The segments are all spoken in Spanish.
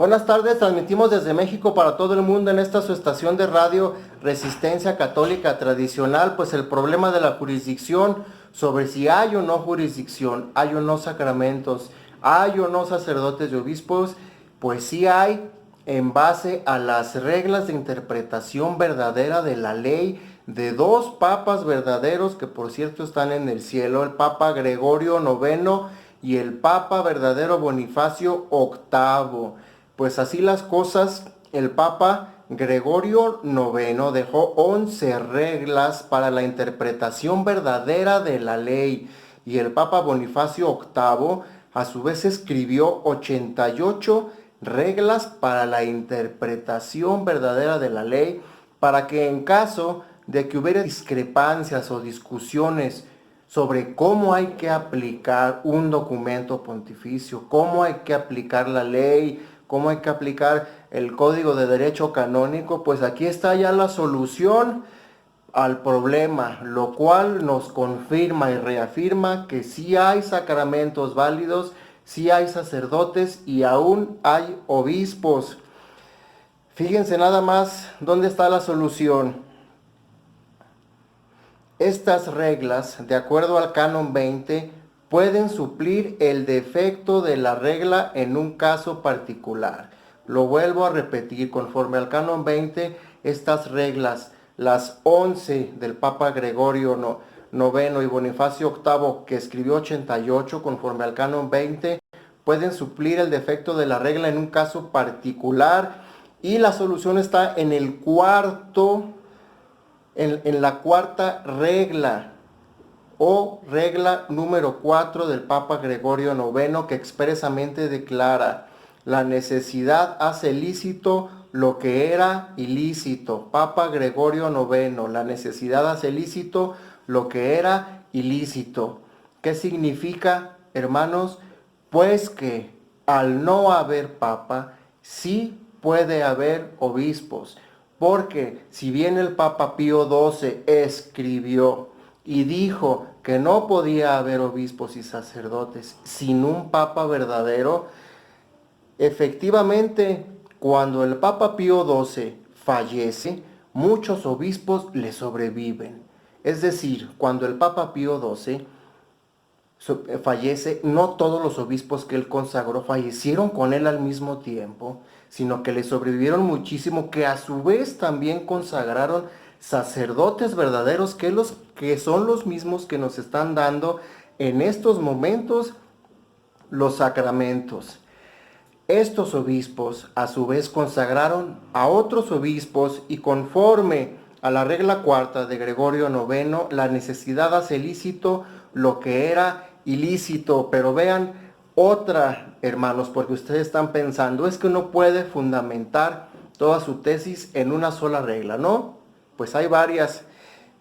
Buenas tardes, transmitimos desde México para todo el mundo en esta su estación de radio Resistencia Católica Tradicional, pues el problema de la jurisdicción sobre si hay o no jurisdicción, hay o no sacramentos, hay o no sacerdotes y obispos, pues sí hay en base a las reglas de interpretación verdadera de la ley de dos papas verdaderos que por cierto están en el cielo, el Papa Gregorio IX y el Papa verdadero Bonifacio VIII. Pues así las cosas, el Papa Gregorio IX dejó 11 reglas para la interpretación verdadera de la ley y el Papa Bonifacio VIII a su vez escribió 88 reglas para la interpretación verdadera de la ley, para que en caso de que hubiera discrepancias o discusiones sobre cómo hay que aplicar un documento pontificio, cómo hay que aplicar la ley, cómo hay que aplicar el Código de Derecho Canónico, pues aquí está ya la solución al problema, lo cual nos confirma y reafirma que sí hay sacramentos válidos, sí hay sacerdotes y aún hay obispos. Fíjense nada más dónde está la solución. Estas reglas, de acuerdo al Canon 20, pueden suplir el defecto de la regla en un caso particular. Lo vuelvo a repetir, conforme al Canon 20, estas reglas, las 11 del Papa Gregorio IX y Bonifacio VIII, que escribió 88 conforme al Canon 20, pueden suplir el defecto de la regla en un caso particular, y la solución está en el en la cuarta regla, o regla número 4 del Papa Gregorio IX, que expresamente declara: la necesidad hace lícito lo que era ilícito. Papa Gregorio IX, la necesidad hace lícito lo que era ilícito. ¿Qué significa, hermanos? Pues que al no haber papa, sí puede haber obispos. Porque si bien el Papa Pío XII escribió y dijo que no podía haber obispos y sacerdotes sin un papa verdadero, efectivamente, cuando el Papa Pío XII fallece, muchos obispos le sobreviven. Es decir, cuando el Papa Pío XII fallece, no todos los obispos que él consagró fallecieron con él al mismo tiempo, sino que le sobrevivieron muchísimo, que a su vez también consagraron sacerdotes verdaderos, que son los mismos que nos están dando en estos momentos los sacramentos. Estos obispos a su vez consagraron a otros obispos, y conforme a la regla cuarta de Gregorio IX, la necesidad hace lícito lo que era ilícito. Pero vean otra, hermanos, porque ustedes están pensando, es que no puede fundamentar toda su tesis en una sola regla, ¿no? Pues hay varias.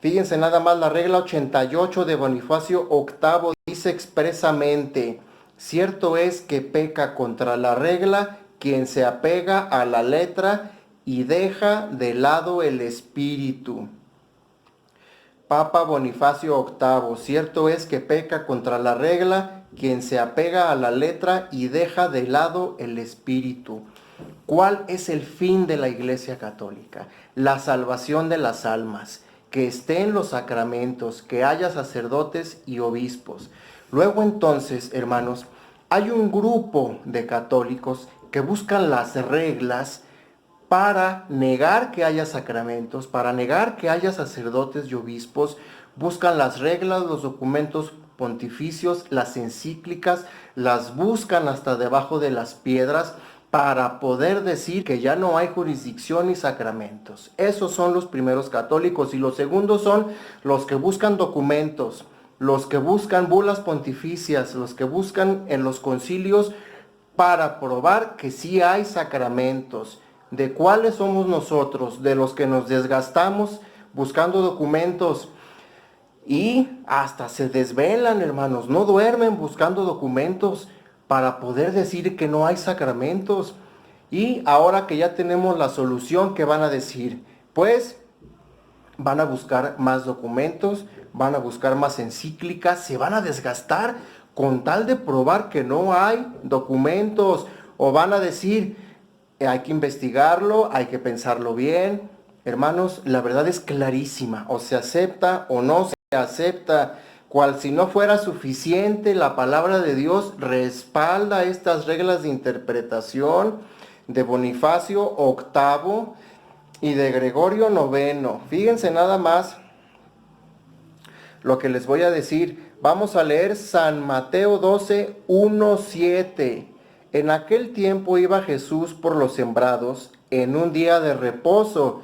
Fíjense nada más, la regla 88 de Bonifacio VIII dice expresamente: cierto es que peca contra la regla quien se apega a la letra y deja de lado el espíritu. Papa Bonifacio VIII: cierto es que peca contra la regla quien se apega a la letra y deja de lado el espíritu. ¿Cuál es el fin de la Iglesia Católica? La salvación de las almas, que estén los sacramentos, que haya sacerdotes y obispos. Luego entonces, hermanos, hay un grupo de católicos que buscan las reglas para negar que haya sacramentos, para negar que haya sacerdotes y obispos. Buscan las reglas, los documentos pontificios, las encíclicas, las buscan hasta debajo de las piedras para poder decir que ya no hay jurisdicción ni sacramentos. Esos son los primeros católicos. Y los segundos son los que buscan documentos, los que buscan bulas pontificias, los que buscan en los concilios para probar que sí hay sacramentos. ¿De cuáles somos nosotros? De los que nos desgastamos buscando documentos y hasta se desvelan, hermanos, no duermen buscando documentos para poder decir que no hay sacramentos. Y ahora que ya tenemos la solución, ¿qué van a decir? Pues van a buscar más documentos, van a buscar más encíclicas, se van a desgastar con tal de probar que no hay documentos. O van a decir: hay que investigarlo, hay que pensarlo bien. Hermanos, la verdad es clarísima, o se acepta o no se acepta. Cual si no fuera suficiente, la palabra de Dios respalda estas reglas de interpretación de Bonifacio VIII y de Gregorio IX. Fíjense nada más lo que les voy a decir. Vamos a leer San Mateo 12, 1, 7. En aquel tiempo iba Jesús por los sembrados en un día de reposo,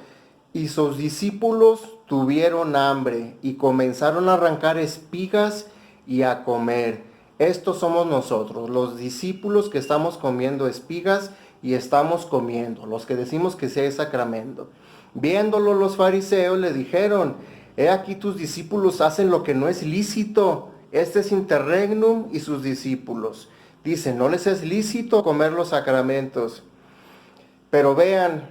y sus discípulos tuvieron hambre y comenzaron a arrancar espigas y a comer. Estos somos nosotros, los discípulos que estamos comiendo espigas y estamos comiendo, los que decimos que sea sacramento. Viéndolo los fariseos le dijeron: he aquí tus discípulos hacen lo que no es lícito. Este es interregnum y sus discípulos. Dicen, no les es lícito comer los sacramentos. Pero vean,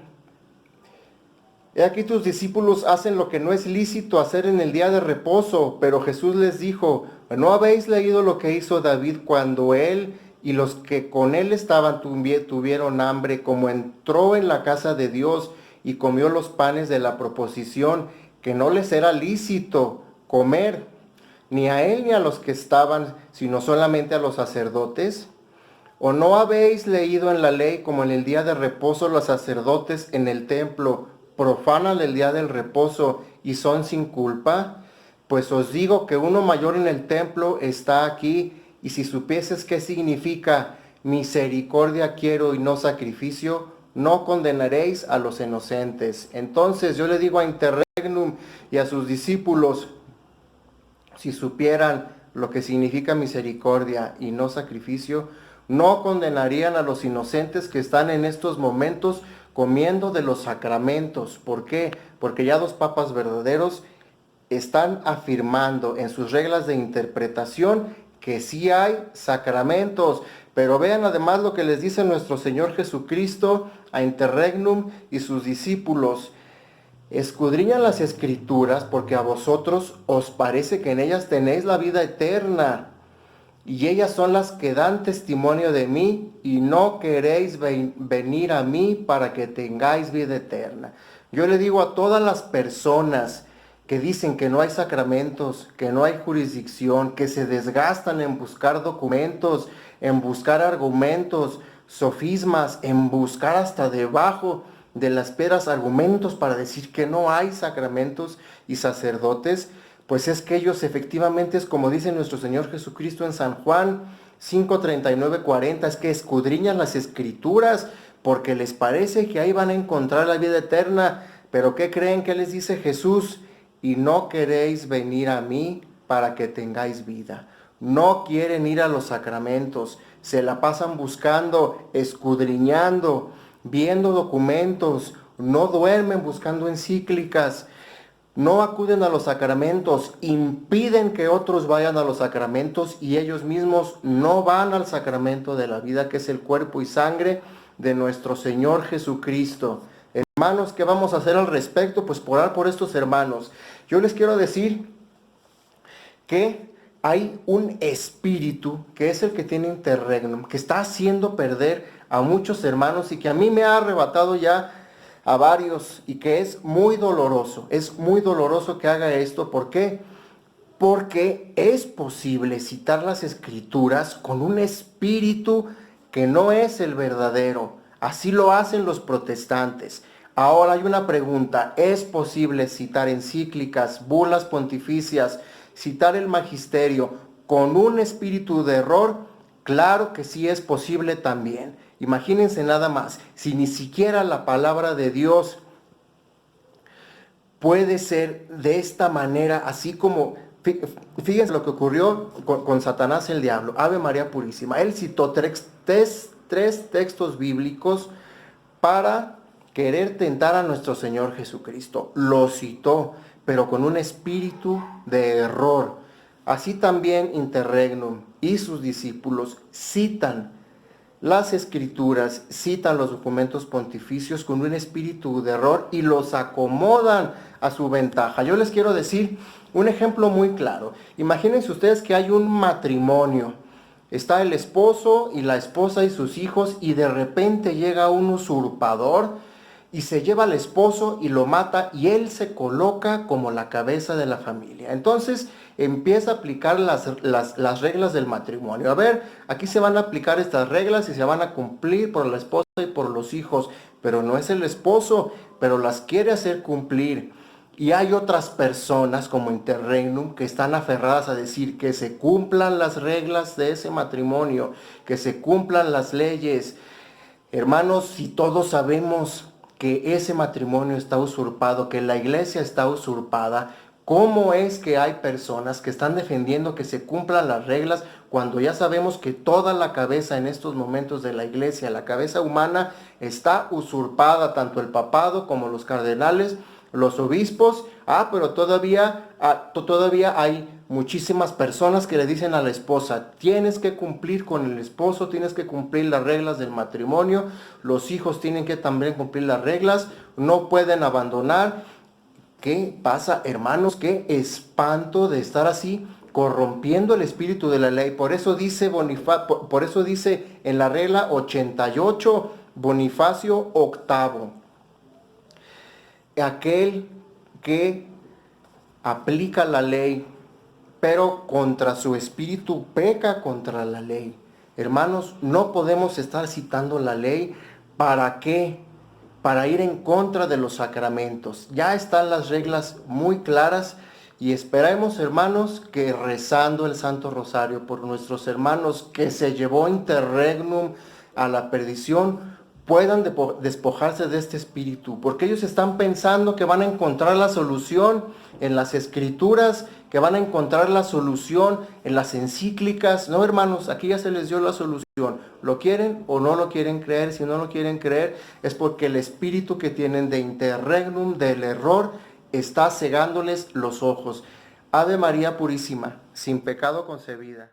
he aquí tus discípulos hacen lo que no es lícito hacer en el día de reposo. Pero Jesús les dijo: ¿no habéis leído lo que hizo David cuando él y los que con él estaban tuvieron hambre, como entró en la casa de Dios y comió los panes de la proposición, que no les era lícito comer, ni a él ni a los que estaban, sino solamente a los sacerdotes? ¿O no habéis leído en la ley como en el día de reposo los sacerdotes en el templo profanan el día del reposo y son sin culpa? Pues os digo que uno mayor en el templo está aquí, y si supieses qué significa misericordia quiero y no sacrificio, no condenaréis a los inocentes. Entonces yo le digo a Interregnum y a sus discípulos, si supieran lo que significa misericordia y no sacrificio, no condenarían a los inocentes que están en estos momentos comiendo de los sacramentos. ¿Por qué? Porque ya dos papas verdaderos están afirmando en sus reglas de interpretación que sí hay sacramentos. Pero vean además lo que les dice nuestro Señor Jesucristo a Interregnum y sus discípulos: escudriñan las escrituras porque a vosotros os parece que en ellas tenéis la vida eterna, y ellas son las que dan testimonio de mí, y no queréis venir a mí para que tengáis vida eterna. Yo le digo a todas las personas que dicen que no hay sacramentos, que no hay jurisdicción, que se desgastan en buscar documentos, en buscar argumentos, sofismas, en buscar hasta debajo de las piedras argumentos para decir que no hay sacramentos y sacerdotes, pues es que ellos efectivamente, es como dice nuestro Señor Jesucristo en San Juan 5, 39, 40, es que escudriñan las escrituras porque les parece que ahí van a encontrar la vida eterna. Pero ¿qué creen que les dice Jesús? Y no queréis venir a mí para que tengáis vida. No quieren ir a los sacramentos, se la pasan buscando, escudriñando, viendo documentos, no duermen buscando encíclicas, no acuden a los sacramentos, impiden que otros vayan a los sacramentos y ellos mismos no van al sacramento de la vida, que es el cuerpo y sangre de nuestro Señor Jesucristo. Hermanos, ¿qué vamos a hacer al respecto? Pues orar por estos hermanos. Yo les quiero decir que hay un espíritu que es el que tiene Interregnum, que está haciendo perder a muchos hermanos y que a mí me ha arrebatado ya a varios, y que es muy doloroso que haga esto. ¿Por qué? Porque es posible citar las escrituras con un espíritu que no es el verdadero. Así lo hacen los protestantes. Ahora hay una pregunta: ¿es posible citar encíclicas, bulas pontificias, citar el magisterio con un espíritu de error? Claro que sí es posible también. Imagínense nada más, si ni siquiera la palabra de Dios puede ser de esta manera, así como, fíjense lo que ocurrió con Satanás el diablo, Ave María Purísima. Él citó tres textos bíblicos para querer tentar a nuestro Señor Jesucristo. Lo citó, pero con un espíritu de error. Así también Interregnum y sus discípulos citan las escrituras, citan los documentos pontificios con un espíritu de error y los acomodan a su ventaja. Yo les quiero decir un ejemplo muy claro. Imagínense ustedes que hay un matrimonio Está el esposo y la esposa y sus hijos y de repente llega un usurpador y se lleva al esposo y lo mata y él se coloca como la cabeza de la familia. Entonces empieza a aplicar las reglas del matrimonio. A ver, aquí se van a aplicar estas reglas y se van a cumplir por la esposa y por los hijos, pero no es el esposo, pero las quiere hacer cumplir. Y hay otras personas como Interregnum que están aferradas a decir que se cumplan las reglas de ese matrimonio, que se cumplan las leyes. Hermanos, si todos sabemos que ese matrimonio está usurpado, que la iglesia está usurpada, ¿cómo es que hay personas que están defendiendo que se cumplan las reglas cuando ya sabemos que toda la cabeza en estos momentos de la iglesia, la cabeza humana, está usurpada, tanto el papado como los cardenales, los obispos? Pero todavía hay muchísimas personas que le dicen a la esposa, tienes que cumplir con el esposo, tienes que cumplir las reglas del matrimonio, los hijos tienen que también cumplir las reglas, no pueden abandonar. ¿Qué pasa, hermanos? Qué espanto de estar así, corrompiendo el espíritu de la ley. Por eso dice por eso dice en la regla 88, Bonifacio VIII, aquel que aplica la ley, pero contra su espíritu peca contra la ley. Hermanos, no podemos estar citando la ley. ¿Para qué? Para ir en contra de los sacramentos. Ya están las reglas muy claras y esperemos, hermanos, que rezando el Santo Rosario por nuestros hermanos que se llevó Interregnum a la perdición, puedan despojarse de este espíritu, porque ellos están pensando que van a encontrar la solución en las escrituras, que van a encontrar la solución en las encíclicas. No, hermanos, aquí ya se les dio la solución. ¿Lo quieren o no lo quieren creer? Si no lo quieren creer, es porque el espíritu que tienen de Interregnum, del error, está cegándoles los ojos. Ave María Purísima, sin pecado concebida.